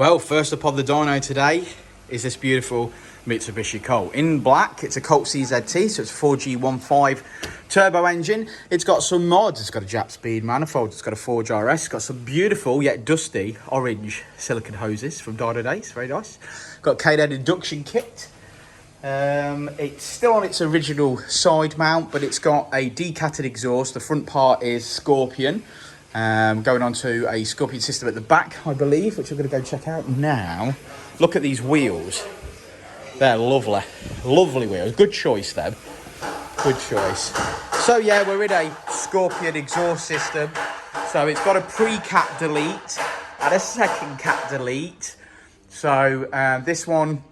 Well, first up on the dyno today is this beautiful Mitsubishi Colt. In black, it's a Colt CZT, so it's a 4G15 turbo engine. It's got some mods. It's got a Jap speed manifold. It's got a Forge RS. It's got some beautiful yet dusty orange silicon hoses from Dynodaze. Very nice. Got K-head induction kit. It's still on its original side mount, but it's got a decatted exhaust. The front part is Scorpion. Going on to a Scorpion system at the back, I believe, which I'm going to go check out now. Look at these wheels. They're lovely. Lovely wheels. Good choice, them. Good choice. So, yeah, we're in a Scorpion exhaust system. So, it's got a pre-cap delete and a second cap delete. So, this one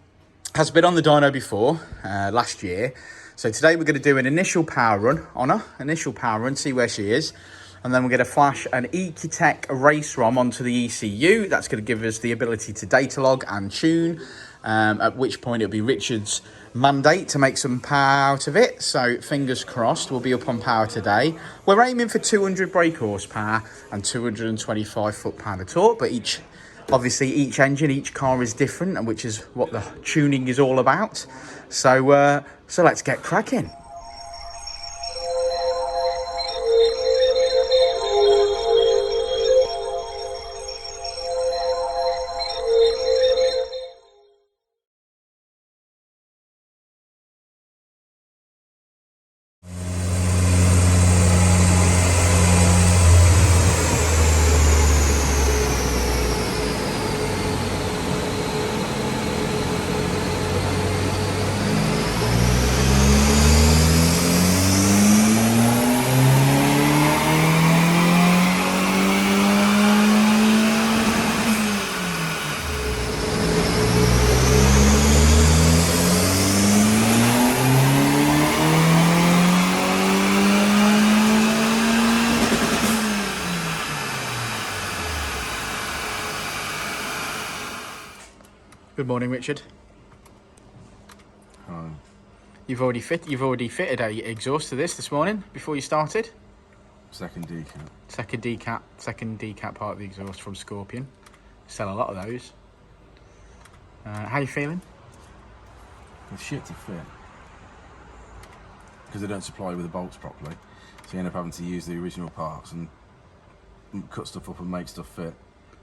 has been on the dyno before, last year. So, today we're going to do an initial power run on her. Initial power run, see where she is. And then we're going to flash an Ecutek race ROM onto the ECU. That's going to give us the ability to data log and tune, at which point it'll be Richard's mandate to make some power out of it. So fingers crossed, we'll be up on power today. We're aiming for 200 brake horsepower and 225 foot-pound of torque, but obviously each engine, each car is different, and which is what the tuning is all about. So, so let's get cracking. Good morning, Richard. Hi. You've already fitted a exhaust to this morning before you started. Second decap. Second decap part of the exhaust from Scorpion. Sell a lot of those. How you feeling? It's shit to fit because they don't supply you with the bolts properly, so you end up having to use the original parts and cut stuff up and make stuff fit.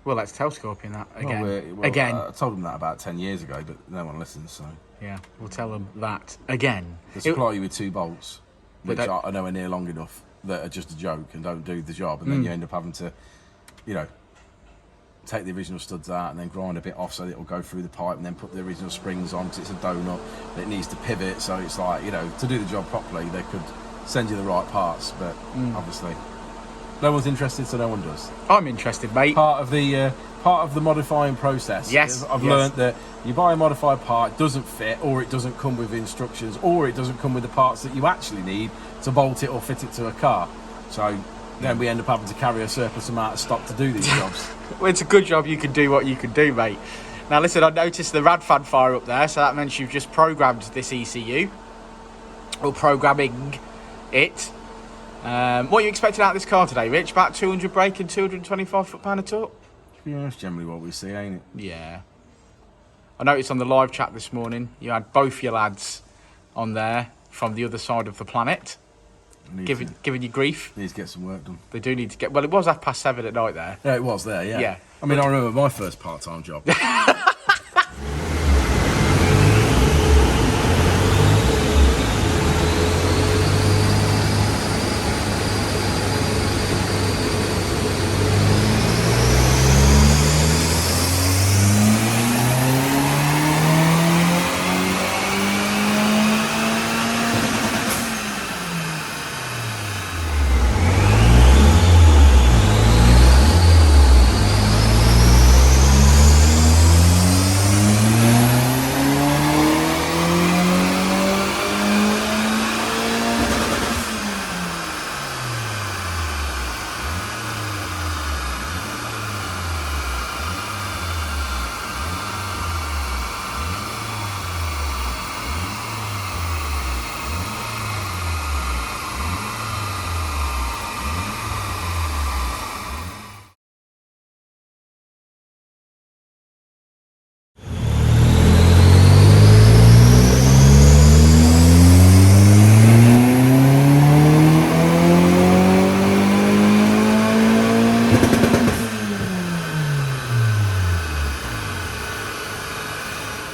Well, let's tell Scorpion that again. Again. I told them that about 10 years ago, but no one listens, so... Yeah, we'll tell them that again. They supply you with 2 bolts, which are nowhere near long enough, that are just a joke and don't do the job, and then you end up having to, you know, take the original studs out and then grind a bit off so that it'll go through the pipe, and then put the original springs on because it's a donut and it needs to pivot, so it's like, you know, to do the job properly, they could send you the right parts, but obviously... No one's interested, so no one does. I'm interested, mate. Part of the modifying process. Yes. I've learned that you buy a modified part, it doesn't fit, or it doesn't come with instructions, or it doesn't come with the parts that you actually need to bolt it or fit it to a car. So then we end up having to carry a surplus amount of stock to do these jobs. Well, it's a good job you can do what you can do, mate. Now listen, I noticed the rad fan fire up there, so that means you've just programmed this ECU, or programming it. What are you expecting out of this car today, Rich? About 200 brake and 225 foot-pound of torque? Yeah, that's generally what we see, ain't it? Yeah. I noticed on the live chat this morning, you had both your lads on there from the other side of the planet, giving you grief. Needs to get some work done. They do need to get... Well, it was 7:30 at night there. Yeah, it was there, yeah. Yeah. I mean, I remember my first part-time job.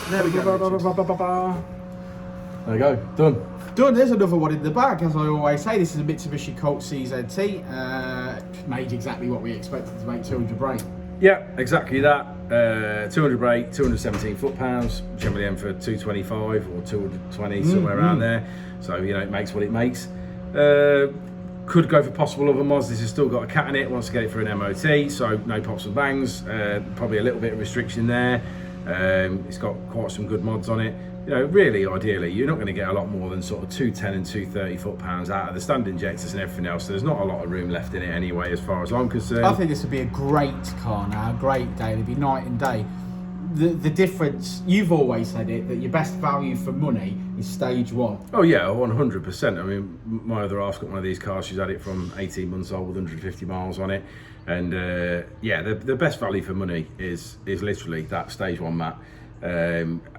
There we go. There we go, done. Done. There's another one in the bag, as I always say. This is a Mitsubishi Colt CZT. Made exactly what we expected to make, 200 brake. Yeah, exactly that. 200 brake, 217 foot-pounds. Generally aim for 225 or 220, somewhere around there. So, you know, it makes what it makes. Could go for possible other mods. This has still got a cat in it, wants to get it for an MOT, so no pops and bangs. Probably a little bit of restriction there. It's got quite some good mods on it. You know, really, ideally, you're not going to get a lot more than sort of 210 and 230 foot-pounds out of the stand injectors and everything else. So there's not a lot of room left in it anyway, as far as I'm concerned. I think this would be a great car now, a great day. It'd be night and day. The difference, you've always said it, that your best value for money is stage one. Oh yeah, 100%. I mean, my other half's got one of these cars. She's had it from 18 months old with 150 miles on it. And yeah, the best value for money is literally that stage one mat.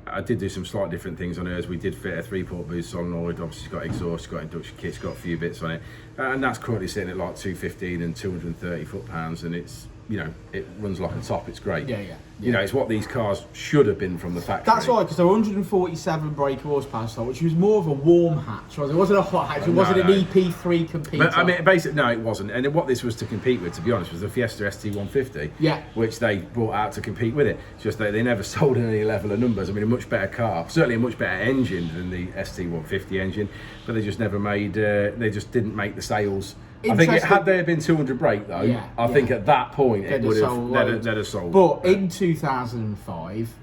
I did do some slight different things on hers. We did fit a 3-port boost solenoid. Obviously, she's got exhaust, she's got induction kit, she's got a few bits on it, and that's currently sitting at like 215 and 230 foot-pounds, and it's, you know, it runs like a top. It's great. Yeah. You know, it's what these cars should have been from the factory. That's right, because they're 147 brake horsepower style, which was more of a warm hatch. It wasn't a hot hatch. It wasn't an EP3 competitor. But I mean, basically, no, it wasn't. And what this was to compete with, to be honest, was the Fiesta ST150. Yeah. Which they brought out to compete with it. It's just they never sold in any level of numbers. I mean, a much better car, certainly a much better engine than the ST150 engine, but they just never made. They just didn't make the sales. I think had there been 200 brake though, I think at that point it would have they'd have sold. But in 2005,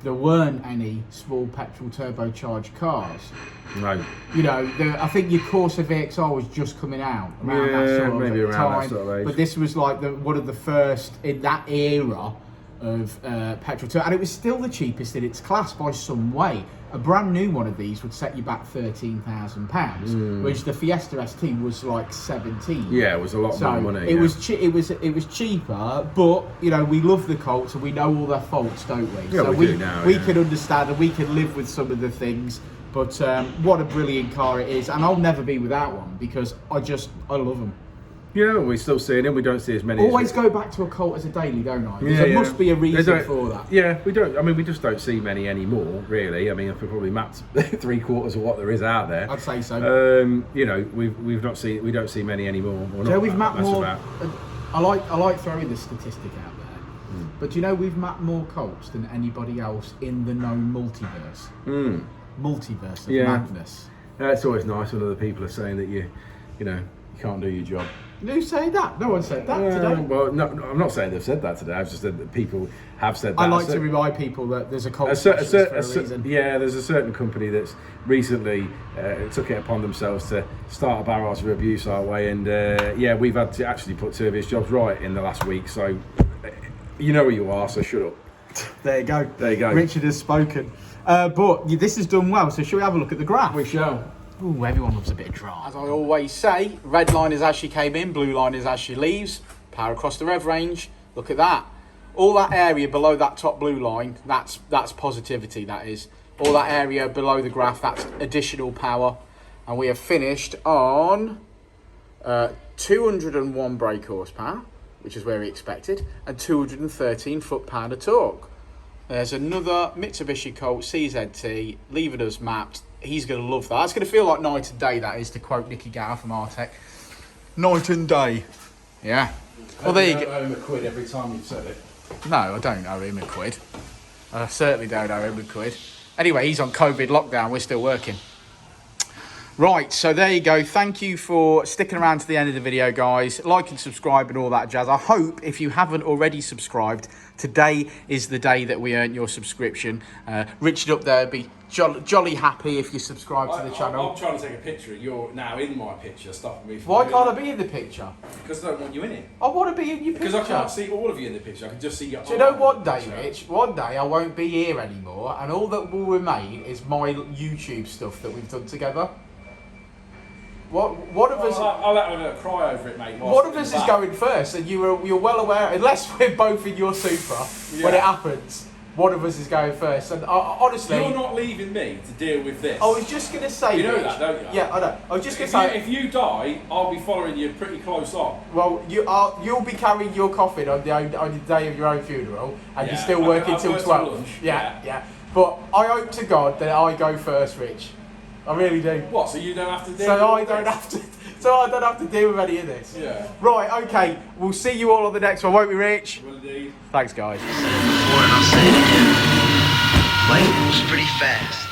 there weren't any small petrol turbocharged cars. No. You know, I think your Corsa VXR was just coming out around that sort of maybe around time. that sort of age. But this was like one of the first in that era of petrol turbo, and it was still the cheapest in its class by some way. A brand new one of these would set you back £13,000, which the Fiesta ST was like 17. Yeah, it was a lot more money. It was cheaper, but you know, we love the Colts and we know all their faults, don't we? Yeah, so we do now. We can understand and we can live with some of the things. But what a brilliant car it is, and I'll never be without one because I love them. Yeah, we're still seeing them. We don't see as many. Always go back to a Colt as a daily, don't I? Yeah, there must be a reason for that. Yeah, we don't. I mean, we just don't see many anymore, really. I mean, I've probably mapped 3/4 of what there is out there. I'd say so. You know, we don't see many anymore. Yeah, we've mapped more. I like throwing this statistic out there, but do you know we've mapped more Colts than anybody else in the known multiverse. Multiverse of madness. It's always nice when other people are saying that you know, you can't do your job. Who's saying that? No one said that today. Well, no, I'm not saying they've said that today. I've just said that people have said that. I like to remind people that there's a Colt specialist for a reason. Yeah, there's a certain company that's recently took it upon themselves to start a barrage of abuse our way, and yeah, we've had to actually put 2 of his jobs right in the last week. So you know who you are. So shut up. There you go. There you go. Richard has spoken. But this has done well. So shall we have a look at the graph? We shall. Ooh, everyone loves a bit of drama. As I always say, red line is as she came in, blue line is as she leaves. Power across the rev range. Look at that. All that area below that top blue line, that's positivity, that is. All that area below the graph, that's additional power. And we have finished on 201 brake horsepower, which is where we expected, and 213 foot-pound of torque. There's another Mitsubishi Colt CZT, leaving us mapped. He's going to love that. It's going to feel like night and day, that is, to quote Nicky Gower from Artec. Night and day. Yeah. Well, there you go. I owe him a quid every time you've said it. No, I don't owe him a quid. I certainly don't owe him a quid. Anyway, he's on COVID lockdown. We're still working. Right, so there you go. Thank you for sticking around to the end of the video, guys. Like and subscribe and all that jazz. I hope, if you haven't already subscribed, today is the day that we earn your subscription. Richard up there would be jolly happy if you subscribe to the channel. I'm trying to take a picture. You're now in my picture, stopping me from Why can't I be in the picture? Because I don't want you in it. I want to be in your picture. Because I can't see all of you in the picture. I can just see your. Do you know what day, Rich? One day I won't be here anymore, and all that will remain is my YouTube stuff that we've done together. What of us? I'll let her cry over it, mate. One of us is going first, and you're well aware. Unless we're both in your Supra when it happens, one of us is going first. And honestly, you're not leaving me to deal with this. I was just going to say, you know Rich, that, don't you? Yeah, I know. I was just going to say, if you die, I'll be following you pretty close on. Well, you'll be carrying your coffin on the day of your own funeral, and you're still working till 12. Yeah. But I hope to God that I go first, Rich. I really do. What? So you don't have to deal So with I don't have to deal with any of this. Yeah. Right, okay. We'll see you all on the next one, won't we, Rich? Will indeed. Thanks, guys. Before and I'll say it again. Life moves pretty fast.